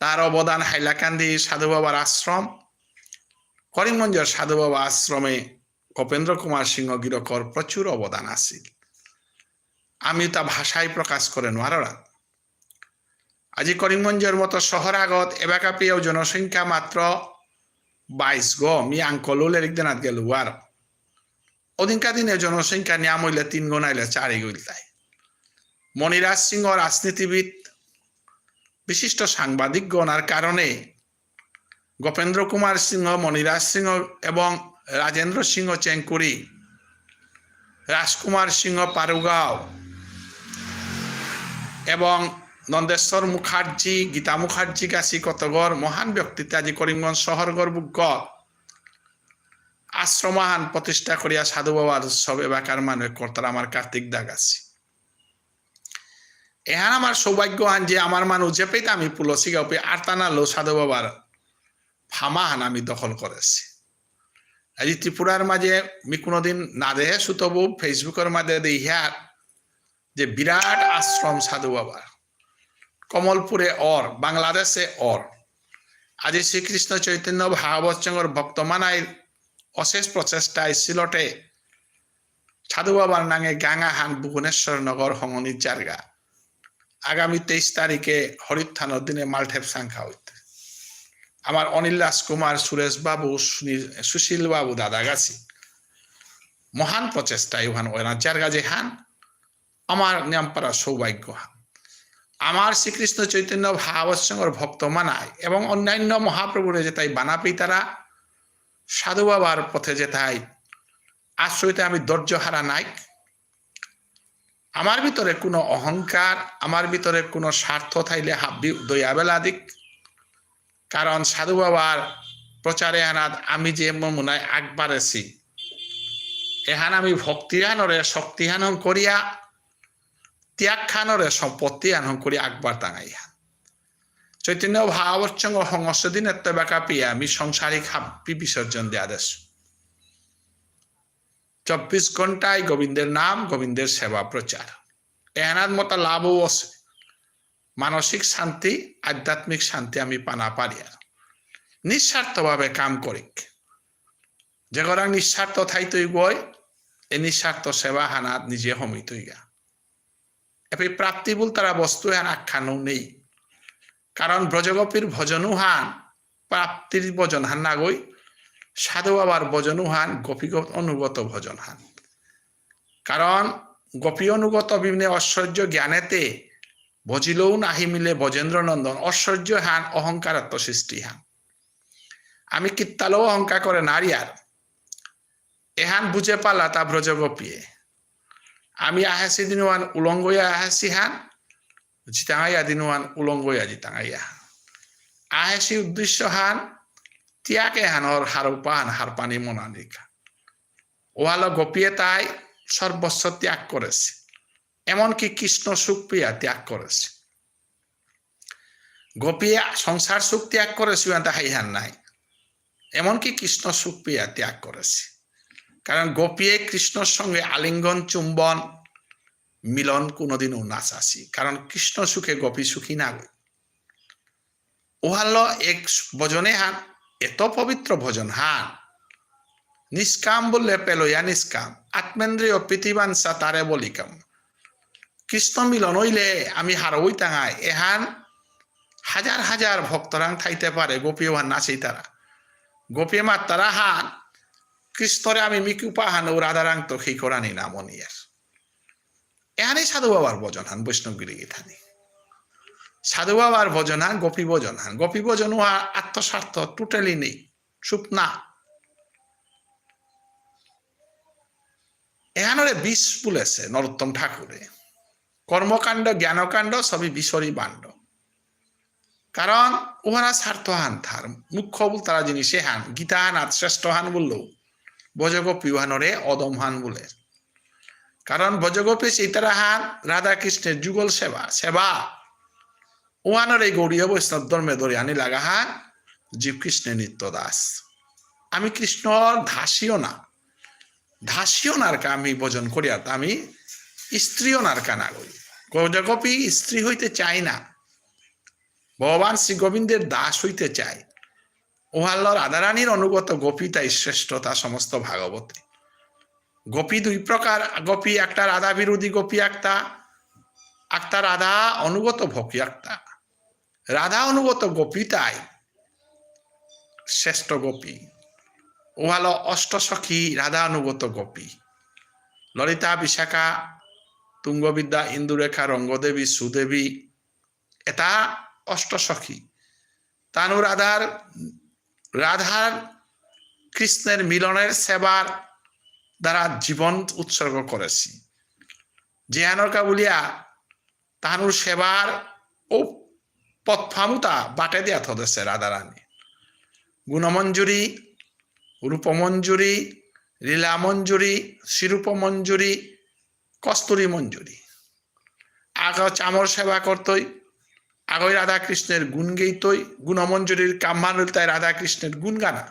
তার অবদান হাইলাকান্দি সাধু বাবার আশ্রম করিমগঞ্জের সাধু বাবা আশ্রমে গোপেন্দ্র কুমার সিংহগিরকর প্রচুর অবদান আছে আমি তা ভাষায় প্রকাশ করে নোয়ারা আজি করিমগঞ্জের মতো শহর আগত এবাকা পেয়েও জনসংখ্যা মাত্র 22 গো মি আঙ্কলুলের একদিনাত গেল আর অধিকা দিনে জনসংখ্যা নিয়াম হইলে 3 গুণ আইলে 4 গইল তাই মনিরাজ সিংহ রাজনীতিবিদ বিশিষ্ট সাংবাদিক গণার কারণে গোপেন্দ্র কুমার সিংহ মনিরাজ সিংহ এবং রাজেন্দ্র সিংহ চেঙ্কুরি রাজকুমার সিংহ পারুগাঁও এবং নন্দেশ্বর মুখার্জি গীতা মুখার্জি গাছি কতগর মহান ব্যক্তিত্ব আজি করিমগঞ্জ শহর গর্বুগ আশ্রমাহান প্রতিষ্ঠা করিয়া সাধু বাবার উৎসব এবাকার মানে কর্তার আমার কার্তিক দাগ আছে এহান আমার সৌভাগ্যহান যে আমার মানুষ যে পেতে আমি পুলসি গাঁপে আর টানালো সাধু বাবার ফামাহান আমি দখল করেছি আজি ত্রিপুরার মাঝে মি কোনোদিন না দেহে সুতবু ফেসবুকের মাঝে দেহিয়ার যে বিরাট আশ্রম সাধু বাবার কমলপুরে অর বাংলাদেশে অর আজি শ্রীকৃষ্ণ চৈতন্য ভাগবত সংঘর ভক্তমানাই অশেষ প্রচেষ্টায় সিলটে সাধু বাবার নাঙে গাঙ্গাহান ভুবনেশ্বর নগর হঙনির জায়গা আগামী 23 তারিখে হরিত্থানোর দিনে মালঠেপ সংখ্যা হইতে আমার অনিল রাজকুমার সুরেশ বাবু সুশীল বাবু দাদা গাছি মহান প্রচেষ্টায় ওখান ওনার জায়গা যে হান আমার নিয়মপাড়া সৌভাগ্য হান আমার শ্রীকৃষ্ণ চৈতন্য ভাগবত সংঘর ভক্ত মানায় এবং অন্যান্য মহাপ্রভুরে যেতাই বানাপি তারা সাধু বাবার পথে যেতাই আশ্রয়তে আমি ধৈর্য হারা নাই আমার ভিতরে কোনো অহংকার আমার ভিতরে কোনো স্বার্থ থাইলে হাব্বি দয়াবেলা দিক কারণ সাধু বাবার প্রচারে আনাত আমি যে মনায় আগ বাড়েছি এহান আমি ভক্তিহানরে শক্তিহান করিয়া ত্যাগ খানরে সম্পত্তি আনহন করি আকবার টাঙাইয়া চৈতন্য ভাগবত সংঘ সংস্থ দিনের তবাকা পিয়া আমি সংসারিক হাব্বি বিসর্জন দেয়া দেশ 24 ঘন্টায় গোবিন্দের নাম গোবিন্দের সেবা প্রচার এহানার মতো লাভও আছে মানসিক শান্তি আধ্যাত্মিক শান্তি আমি পানা পারিয়া নিঃস্বার্থভাবে কাম করিক যে গরাং নিঃস্বার্থ থাইতই গয় এই নিঃস্বার্থ সেবা হানাত নিজে হমিতই গা এপি প্রাপ্তি বল তারা বস্তু হান আখ্যানও নেই কারণ ব্রজগোপীর ভজনুহান প্রাপ্তির ভজন হান না গই সাধু বাবার ভজনুহান গোপীগত অনুগত ভজন হান কারণ গোপী অনুগত বিভিন্ন ঐশ্বর্য জ্ঞানেতে ভজিলেও নাহি মিলে ভজেন্দ্র নন্দন ঐশ্বর্য হান অহংকারাত্ম সৃষ্টি হান আমি কীর্তালেও অহংকার করে নারিয়ার এহান বুঝে পালা তা ব্রজগোপীয়ে আমি আহাসি দিনুয়ান উলঙ্গয়া আহাসি হান জিতাঙাইয়া দিনুয়ান উলঙ্গয়া জিতাঙাইয়া আহাসি উদ্দেশ্য হান তিয়াকে হানর হারুপান হারপানি মনানিকা ওয়ালো গোপীয়ে তাই সর্বস্ব ত্যাগ করেছে এমনকি কৃষ্ণ সুখ প্রিয়া ত্যাগ করেছে গোপীয়ে সংসার সুখ ত্যাগ করেছে হাইহান নাই এমনকি কৃষ্ণ সুখ প্রিয়া ত্যাগ করেছে কারণ গোপীয়ে কৃষ্ণর সঙ্গে আলিঙ্গন চুম্বন মিলন কোনোদিনও না চাষি কারণ কৃষ্ণ সুখে গোপী সুখী না গই ওহালো এক ভজনে হান এত পবিত্র ভজন হান নিষ্কাম বললে পেলইয়া নিষ্কাম আত্মেন্দ্রিয় পৃথিবাংসা তারে বলিকাম কৃষ্ণ মিলন হইলে আমি হারই টাঙাই এহান হাজার হাজার ভক্তরাং থাইতে পারে গোপী ওহান নাচেই তারা গোপী মার তারা হান কৃষ্ণরে আমি মিকুপা হান ও রাধারাং তো সেই করানি না মনিয়ার এহানি সাধু বাবার ভজন হান বৈষ্ণবগিরি গীতানি সাধু বাবার ভজন হান গোপী ভজন উহা আত্মস্বার্থ টোটালি নেই চুপ না এহানরে বিষ বলেছে নরোত্তম ঠাকুরে কর্মকাণ্ড জ্ঞানকাণ্ড সবই বিষরই বাণ্ড কারণ উহারা স্বার্থহান থার মুখ্য বল তারা জিনিসে হান গীতা হান শ্রেষ্ঠ হান বললেও ভজগোপী হানরে অদম হান বলে কারণ ভজগোপী সীতারাহান রাধা কৃষ্ণের যুগল সেবা ওয়ানোর এই গৌরীয় বৈষ্ণব ধর্মে ধরে আনি লাগাহান জীব কৃষ্ণের নিত্য দাস। আমি কৃষ্ণর ধাসীও নারকা আমি ভোজন করিয়া আমি স্ত্রীও নারকা না করি। ভজগোপী স্ত্রী হইতে চাই না, ভগবান শ্রী গোবিন্দের দাস হইতে চাই। ওহাল্ল রাধারানীর অনুগত গোপী তাই শ্রেষ্ঠতা সমস্ত ভাগবতে। গোপী দুই প্রকার, গোপী একটা রাধা বিরোধী গোপী একটা রাধা অনুগত ভক্তি একটা। রাধা অনুগত গোপী তাই শ্রেষ্ঠ গোপী। ও হলো অষ্টসখী রাধা অনুগত গোপী। ললিতা, বিশাখা, তুঙ্গবিদ্যা, ইন্দুরেখা, রঙ্গদেবী, সুদেবী, এটা অষ্টসখী। তানু রাধার কৃষ্ণের মিলনের সেবার দ্বারা জীবন উৎসর্গ করেছি। যে আনরকা বলিয়া তানুর সেবার ও পথফামুতা বাটে দিয়া থদেছে রাধারানী। গুণমঞ্জুরি, রূপমঞ্জুরি, লীলামঞ্জুরি, শিরূপমঞ্জুরি, কস্তুরী মঞ্জুরি। আগে চামর সেবা করতই, আগে রাধা কৃষ্ণের গুণ গেইতই। গুণমঞ্জুরির কাম্মান তাই রাধা কৃষ্ণের গুণ গানা।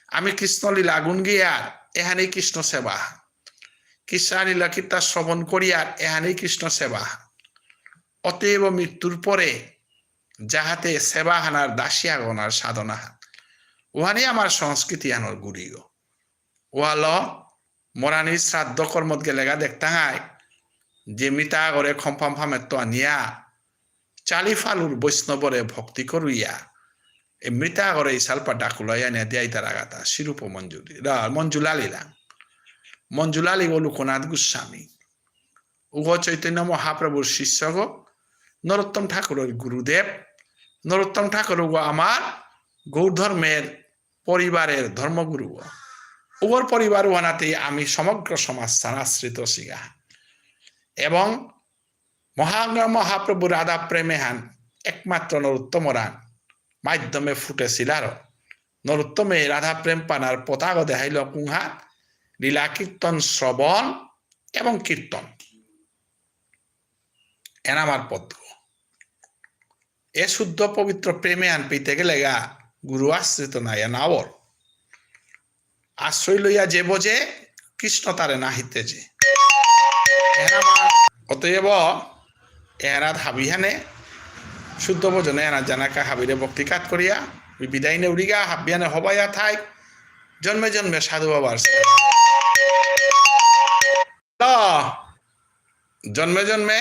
আমি কৃষ্ণলীলা গুণ গিয়ার এহানেই কৃষ্ণ সেবা। কৃষ্ণলীলা কীর্তা শ্রবণ করিয়ার এহানেই কৃষ্ণ সেবা। অতএব মৃত্যুর পরে যাহাতে সেবা হানার দাসিয়া গনার সাধনা হান, ওহানি আমার সংস্কৃতি আনোর গুড়িও। ওয়াল মরানির শ্রাদ্ধ কর্মত গেলেগা দেখতাঙায় যে মিতা করে খম্পাম ফামের তো আনিয়া চালি ফালুর বৈষ্ণবরে ভক্তি করুইয়া এই মৃতা করে এই সালপা ডাকুলাইয়া নিয়ে দিয়াই তার আগাতা শিরূপ মঞ্জুলালি ও লোকনাথ গোস্বামী উগ চৈতন্য মহাপ্রভুর শিষ্যগ নরোত্তম ঠাকুরের গুরুদেব। নরোত্তম ঠাকুর উগ আমার গৌর ধর্মের পরিবারের ধর্মগুরু। উগর পরিবার ওয়ানাতেই আমি সমগ্র সমাজ স্থানাশ্রিত শিগা এবং মহাপ্রভু রাধা প্রেমে হান একমাত্র নরোত্তম রান মাধ্যমে ফুটেছিল। আর নরোত্তমে রাধা প্রেম পানার পতাক দেখাইল কুহা লীলা কীর্তন শ্রবণ এবং কীর্তন এন আমার পদ। এ শুদ্ধ পবিত্র প্রেমে আন পেতে গেলে গা গুরু আশ্রিত নাই নাওর আশ্রয় লইয়া যে বোঝে কৃষ্ণ তারে নাহিতে যে। অতএব এরা হাবিহানে শুদ্ধ ভোজনে এনা জানাকা হাবিরে ভক্তিকাত করিয়া বিদায় নে উড়িগা হাবিয়ানে হবাইয়া থাই জন্মে জন্মে সাধু বাবার জন্মে জন্মে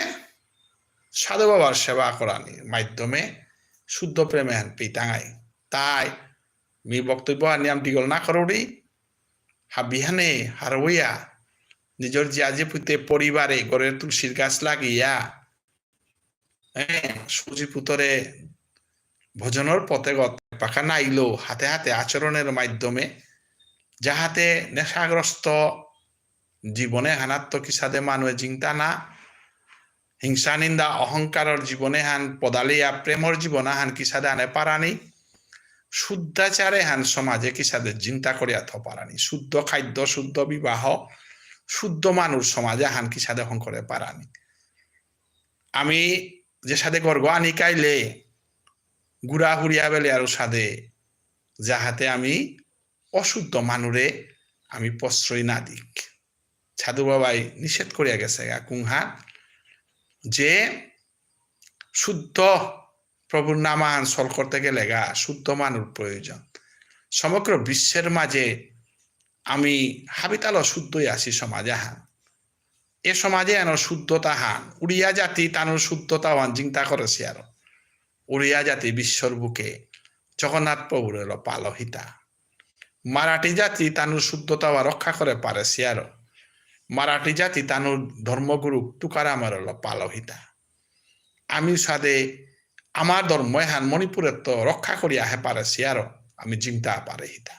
সাধু বাবার সেবা করানি মাধ্যমে শুদ্ধ প্রেমে হান পিতাঙাই। তাই মি বক্তব্য নিয়ম দিগল না করি হাবিহানে হারইয়া নিজের জিয়াজি পুঁতে পরিবারে গড়ের তুলসীর গাছ লাগিয়া সুজি পুতরে ভোজনের পথে পাখা নাইলো হাতে হাতে আচরণের মাধ্যমে যাহাতে নেশাগ্রস্ত জীবনে হানাত্ম কিসাদে মানুষ জিংতা না হিংসা নিন্দা অহংকারের জীবনে হান পদালিয়া প্রেমর জীবন হান কিসাদে আনে পারানি শুদ্ধাচারে হান সমাজে কিসাদে চিন্তা করিয়া থ পারানি শুদ্ধ খাদ্য শুদ্ধ বিবাহ শুদ্ধ মানুষ সমাজে হান কিসাদে হং করে পারানি। আমি যে সাদে গর্গ আনি কাইলে গুড়া হুড়িয়া বেলে আর সাদে যাহাতে আমি অশুদ্ধ মানুরে আমি প্রশ্রয় না দিক। সাধু বাবাই নিষেধ করিয়া গেছে কুংহা যে শুদ্ধ প্রভুর নামান সল করতে গেলে গা শুদ্ধ মানুষ প্রয়োজন। সমগ্র বিশ্বের মাঝে আমি হাবিতাল শুদ্ধই আছি সমাজে হান এ সমাজে এন শুদ্ধতা হান উড়িয়া জাতি তানুর শুদ্ধতা হান চিন্তা করেছি আর উড়িয়া জাতি বিশ্বর বুকে জগন্নাথ প্রভুর এলো পালহিতা। মারাঠি জাতি তানুর শুদ্ধতা রক্ষা করে পারেছি আর মারাঠি জাতি তানুর ধর্মগুরু তুকারামের হলো পালহিতা। আমি সাদে আমার ধর্ম হান মণিপুরের তো রক্ষা করিয়া হে পারেছি আর আমি চিন্তা পারে হিতা।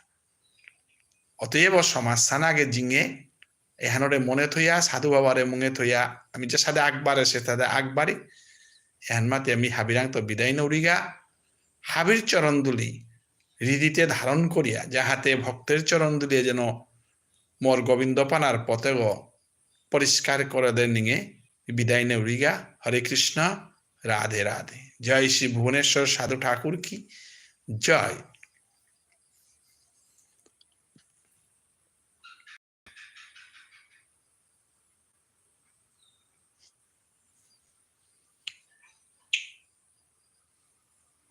অতএব সমাজ সানাগে জিঙে এহানরে মনে থইয়া সাধু বাবারে মনে থইয়া আমি যে সাদে আকবারে সে তাদের আকবারি এহান মাতে আমি হাবিরাং তো বিদায় নৌরিগা হাবির চরণ দুলি হৃদিতে ধারণ করিয়া যাহাতে ভক্তের চরণ দুলিয়ে যেন মোর গোবিন্দ পানার পথে পরিষ্কার করে দেন নিয়ে বিদায় নেউরিগা। হরে কৃষ্ণ, রাধে রাধে। জয় শ্রী ভুবনেশ্বর সাধু ঠাকুর কি জয়।